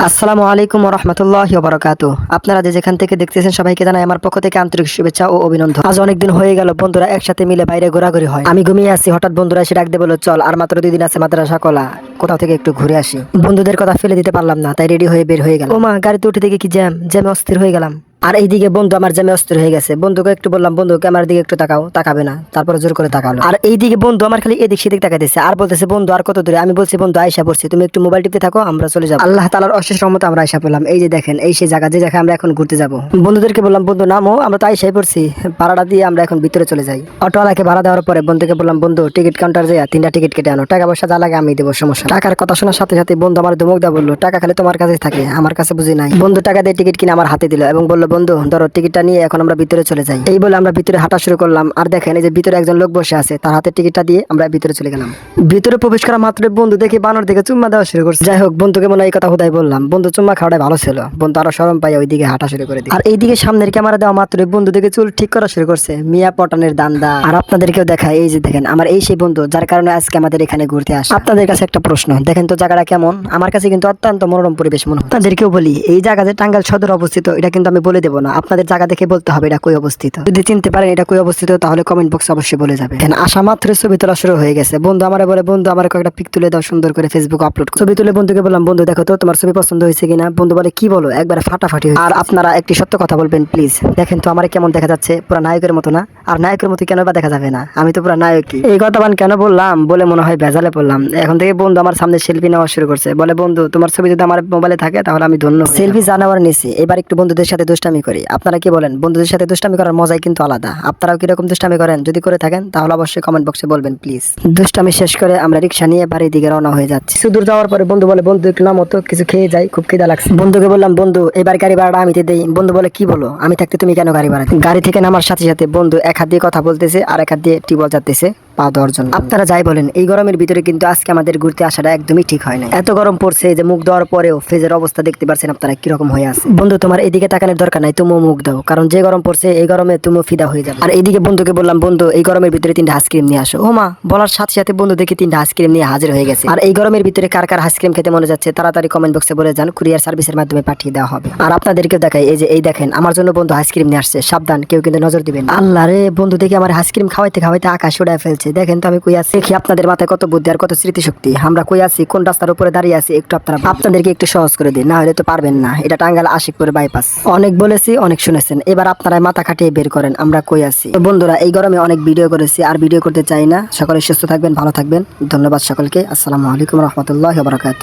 আসসালামু আলাইকুম ওয়া রাহমাতুল্লাহি ওয়া বারাকাতুহু। আপনারা যে যেখান থেকে দেখতেছেন সবাইকে জানাই আমার পক্ষ থেকে আন্তরিক শুভেচ্ছা ও অভিনন্দন। আজ অনেকদিন হয়ে গেল বন্ধুরা একসাথে মিলে বাইরে ঘোরাঘুরি হয়। আমি ঘুমিয়ে আছি, হঠাৎ বন্ধুরা এসে ডাক দিয়ে বলল, চল আর মাত্র 2 দিন আছে মাদ্রাসা খোলা, কোথাও থেকে একটু ঘুরে আসি। বন্ধুদের কথা ফেলে দিতে পারলাম না, তাই রেডি হয়ে বের হয়ে গেলাম। ওমা, গাড়িতে উঠে দেখি কি জ্যামে অস্থির হয়ে গেলাম। আর এইদিকে বন্ধু আমার জ্যামে অস্থির হয়ে গেছে। বন্ধুকে একটু বললাম, বন্ধু ক্যামেরার দিকে একটু তাকাও, তাকাবে না, তারপরে জোর করে তাকালো। আর এইদিকে বন্ধু আমার খালি এদিক সেদিক তাকাইতেছে আর বলতেছে, বন্ধু আর কত দূরে? আমি বলছি, বন্ধু আয়সা পড়ছি, তুমি একটু মোবাইল টিপতে থাকো, আমরা চলে যাবো। আল্লাহ তাআলার অশেষ রহমতে আমরা আয়সা পেলাম। এই যে দেখেন, এই সেই জায়গা যে জায়গায় আমরা এখন ঘুরতে যাবো। বন্ধুদেরকে বললাম, বন্ধু নামো, আমরা তো আয়সাই পড়ছি, ভাড়াটা দিয়ে আমরা এখন ভিতরে চলে যাই। অটোওয়ালাকে ভাড়া দেওয়ার পরে বন্ধুকে বললাম, বন্ধু টিকিট কাউন্টার যায় 3টা টিকিট কেটে আনো, টাকা পয়সা যা লাগে আমি দেবো, সমস্যা। টাকার কথা শোনার সাথে সাথে বন্ধু আমার ধমক দেওয়া বললো, টাকা খালি তোমার কাছে থাকে, আমার কাছে বুঝি নাই। বন্ধু টাকা দিয়ে টিকিট কিনে আমার হাতে দিল এবং বললো, বন্ধু ধরো টিকিটটা নিয়ে এখন আমরা ভিতরে চলে যাই। এই বলে আমরা ভিতরে হাঁটা শুরু করলাম। আর দেখেন, এই যে ভিতরে একজন লোক বসে আছে, তার হাতে টিকিটটা দিয়ে আমরা ভিতরে চলে গেলাম। ভিতরে প্রবেশ করা মাত্র বন্ধু দেখি বানর দিকে চুম্মা দেওয়া শুরু করছে। যাই হোক, বন্ধুকে মনে হয় এই কথা হুদাই বললাম, বন্ধু চুম্মা খাওয়াটাই ভালো ছিল। বন্ধু আরো শরম পাই ওইদিকে হাঁটা শুরু করে দিই। আর এইদিকে সামনের ক্যামেরা দেওয়া মাত্র বন্ধু দেখে চুল ঠিক করা শুরু করছে, মিয়া পটানের দান্দা। আর আপনাদেরকেও দেখায়, এই যে দেখেন আমার এই সেই বন্ধু যার কারণে আজকে আমাদের এখানে ঘুরতে আসে। আপনাদের কাছে একটা প্রশ্ন, দেখেন তো জায়গাটা কেমন? আমার কাছে কিন্তু অত্যন্ত মনোরম পরিবেশ মনে হয়। আপনাদেরকেও বলি, এই জায়গা যে টাঙ্গাইল সদর অবস্থিত এটা কিন্তু আমি বলে দেবো না, আপনাদের জায়গা দেখে বলতে হবে এটা কই অবস্থিত। যদি চিনতে পারেন এটা কই অবস্থিত তাহলে কমেন্ট বক্সে অবশ্যই বলে যাবে। আসা মাত্র ছবি তোলা শুরু হয়ে গেছে। বন্ধু আমারে বলে, বন্ধু আমার কয়েকটা পিক তুলে দাও, সুন্দর করে ফেসবুকে আপলোড। ছবি তুলে বন্ধুকে বললাম, বন্ধু দেখো তো তোমার ছবি পছন্দ হয়েছে কিনা। বন্ধু বলে, কি বলো, একবারে ফাটাফাটি। আর আপনারা একটি সত্য কথা বলবেন প্লিজ, দেখেন তো আমার কেমন দেখা যাচ্ছে, পুরো নায়কের মতো না? আর নায়কের মতো কেন বা দেখা যাবে না? আমি তো পুরো নায়কই। এই কথা কেন বললাম বলে মনে হয় ভেজালে পড়লাম। এখন থেকে বন্ধু আমার সামনে সেলফি নেওয়া শুরু করছে। বলে, বন্ধু তোমার ছবি যদি আমার মোবাইলে থাকে তাহলে আমি ধন্য। সেলফি জানাবার নিছি, এবার একটু বন্ধুদের সাথে দুষ্টামি করি। আপনারা কি বলেন? বন্ধুদের সাথে দুষ্টামি করার মজাই কিন্তু আলাদা। আপনারাও কিরকম দুষ্টামি করেন? যদি করে থাকেন তাহলে অবশ্যই কমেন্ট বক্সে বলবেন প্লিজ। দুষ্টামি শেষ করে আমরা রিক্সা নিয়ে বাড়ির দিকে রওনা হয়ে যাচ্ছি। সুদূর যাওয়ার পরে বন্ধু বলে, বন্ধু একটু নামো তো, কিছু খেয়ে যাই, খুব খিদা লাগছে। বন্ধুকে বললাম, বন্ধু এবার গাড়ি ভাড়াটা আমি দেই। বন্ধু বলে, কি বলো, আমি থাকতে তুমি কেন গাড়ি ভাড়া? গাড়ি থেকে নামার সাথে সাথে বন্ধু এক হাত দিয়ে কথা বলতেছে আর এক হাত দিয়ে টিউবওয়েল যাচ্ছে পা দেওয়ার জন্য। আপনারা যাই বলেন, এই গরমের ভিতরে কিন্তু আজকে আমাদের ঘুরতে আসাটা একদমই ঠিক হয় না। এত গরম পড়ছে যে মুখ দেওয়ার পরেও ফেজের অবস্থা দেখতে পাচ্ছেন আপনারা কিরকম হয়ে আছে। বন্ধু তোমার এদিকে তাকানোর দরকার নাই, তুমিও মুখ দাও, কারণ যে গরম পড়ছে এই গরমে তুমিও ফিদা হয়ে যাবে। আর এইদিকে বন্ধুকে বললাম, বন্ধু এই গরমের ভিতরে 3টা আইসক্রিম নিয়ে আসো। ওমা, বলার সাথে সাথে বন্ধু দেখি 3টা আইসক্রিম নিয়ে হাজির হয়ে গেছে। আর এই গরমের ভিতরে কার কার আইসক্রিম খেতে মনে যাচ্ছে তাড়াতাড়ি কমেন্ট বক্সে বলে যান, কুরিয়ার সার্ভিসের মাধ্যমে পাঠিয়ে দেওয়া হবে। আর আপনাদেরকেও দেখাই, এই যে এই দেখেন আমার জন্য বন্ধু আইসক্রিম নিয়ে আসছে, সাবধান কেউ কিন্তু নজর দিবেন। আল্লাহ রে, বন্ধু দেখি আমার আইসক্রিম খাওয়াইতে খাওয়াইতে আকাশ উড়ায় ফেলছে। দেখেন তো আমি কই আছি? দেখি আপনাদের মাথায় কত বুদ্ধি আর কত স্মৃতিশক্তি। আমরা কই আছি, কোন রাস্তার উপরে দাঁড়িয়ে আছি, একটু আপনাদেরকে একটু সহজ করে দিই, না হলে তো পারবেন না। এটা টাঙ্গাইল আশিকপুর বাইপাস। অনেক বলেছি, অনেক শুনেছেন, এবার আপনারা মাথা খাটিয়ে বের করেন আমরা কই আছি। তো বন্ধুরা এই গরমে অনেক ভিডিও করেছি, আর ভিডিও করতে চাই না। সকলে সুস্থ থাকবেন, ভালো থাকবেন। ধন্যবাদ সকলকে। আসসালামু আলাইকুম রহমতুল্লাহ বারাকাতুহু।